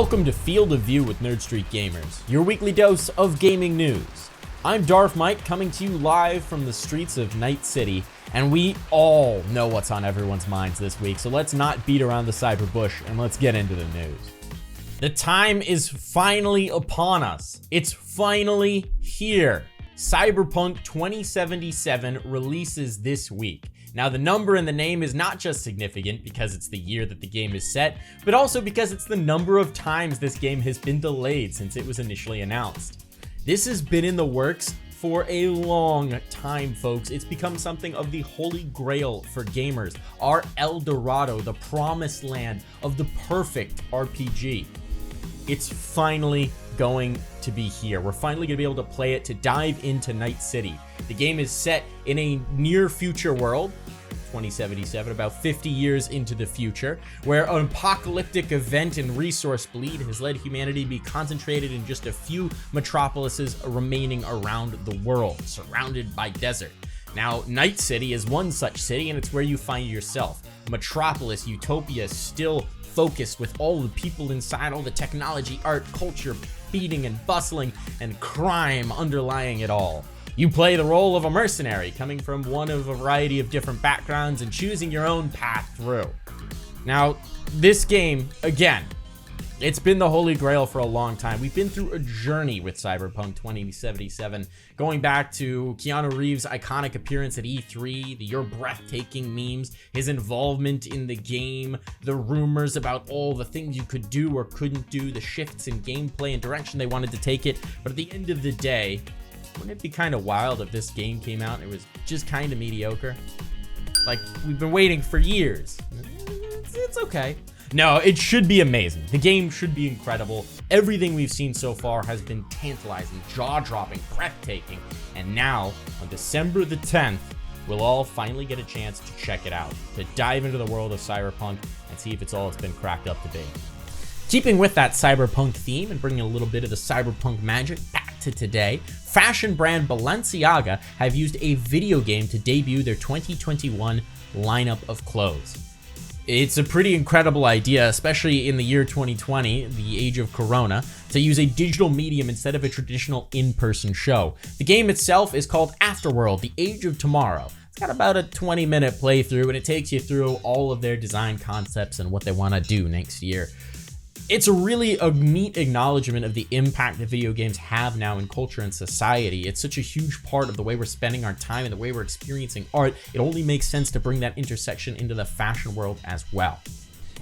Welcome to Field of View with Nerd Street Gamers, your weekly dose of gaming news. I'm Darf Mike, coming to you live from the streets of Night City, and we all know what's on everyone's minds this week, so let's not beat around the cyber bush and let's get into the news. The time is finally upon us. It's finally here. Cyberpunk 2077 releases this week. Now, the number in the name is not just significant because it's the year that the game is set, but also because it's the number of times this game has been delayed since it was initially announced. This has been in the works for a long time, folks. It's become something of the holy grail for gamers, our El Dorado, the promised land of the perfect RPG. It's finally going to be here. We're finally going to be able to play it, to dive into Night City. The game is set in a near future world, 2077, about 50 years into the future, where an apocalyptic event and resource bleed has led humanity to be concentrated in just a few metropolises remaining around the world, surrounded by desert. Now, Night City is one such city, and it's where you find yourself. Metropolis, utopia, still focused with all the people inside, all the technology, art, culture, beating and bustling, and crime underlying it all. You play the role of a mercenary, coming from one of a variety of different backgrounds and choosing your own path through. Now, this game, again, it's been the holy grail for a long time. We've been through a journey with Cyberpunk 2077, going back to Keanu Reeves' iconic appearance at E3, the You're Breathtaking memes, his involvement in the game, the rumors about all the things you could do or couldn't do, the shifts in gameplay and direction they wanted to take it. But at the end of the day, wouldn't it be kind of wild if this game came out and it was just kind of mediocre? Like, we've been waiting for years. It's okay. No, it should be amazing. The game should be incredible. Everything we've seen so far has been tantalizing, jaw-dropping, breathtaking. And now, on December the 10th, we'll all finally get a chance to check it out, to dive into the world of Cyberpunk and see if it's all it's been cracked up to be. Keeping with that Cyberpunk theme and bringing a little bit of the Cyberpunk magic back to today, fashion brand Balenciaga have used a video game to debut their 2021 lineup of clothes. It's a pretty incredible idea, especially in the year 2020, the age of Corona, to use a digital medium instead of a traditional in-person show. The game itself is called Afterworld: The Age of Tomorrow. It's got about a 20-minute playthrough, and it takes you through all of their design concepts and what they want to do next year. It's really a neat acknowledgement of the impact that video games have now in culture and society. It's such a huge part of the way we're spending our time and the way we're experiencing art. It only makes sense to bring that intersection into the fashion world as well.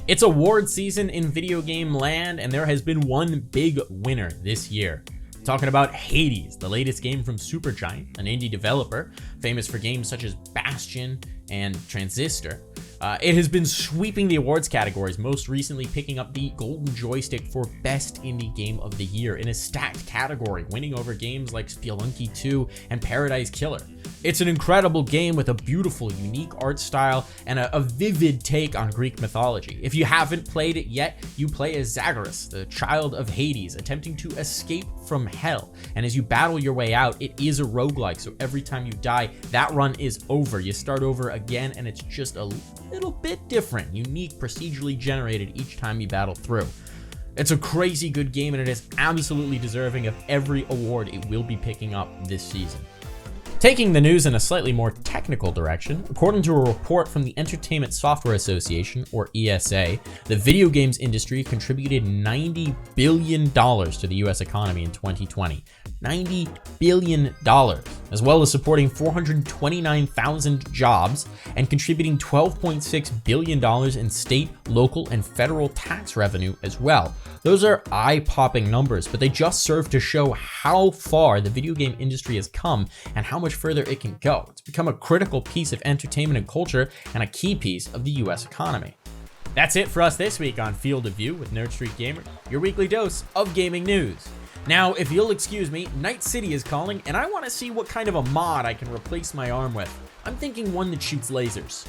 It's award season in video game land, and there has been one big winner this year. Talking about Hades, the latest game from Supergiant, an indie developer famous for games such as Bastion and Transistor. It has been sweeping the awards categories, most recently picking up the Golden Joystick for Best Indie Game of the Year in a stacked category, winning over games like Spelunky 2 and Paradise Killer. It's an incredible game with a beautiful, unique art style and a vivid take on Greek mythology. If you haven't played it yet, you play as Zagreus, the child of Hades, attempting to escape from hell. And as you battle your way out, it is a roguelike, so every time you die, that run is over. You start over again, and it's just a little bit different, unique, procedurally generated each time you battle through. It's a crazy good game, and it is absolutely deserving of every award it will be picking up this season. Taking the news in a slightly more technical direction, according to a report from the Entertainment Software Association, or ESA, the video games industry contributed $90 billion to the US economy in 2020. $90 billion, as well as supporting 429,000 jobs and contributing $12.6 billion in state, local, and federal tax revenue as well. Those are eye-popping numbers, but they just serve to show how far the video game industry has come and how much further it can go. It's become a critical piece of entertainment and culture and a key piece of the US economy. That's it for us this week on Field of View with Nerd Street Gamer, your weekly dose of gaming news. Now, if you'll excuse me, Night City is calling, and I want to see what kind of a mod I can replace my arm with. I'm thinking one that shoots lasers.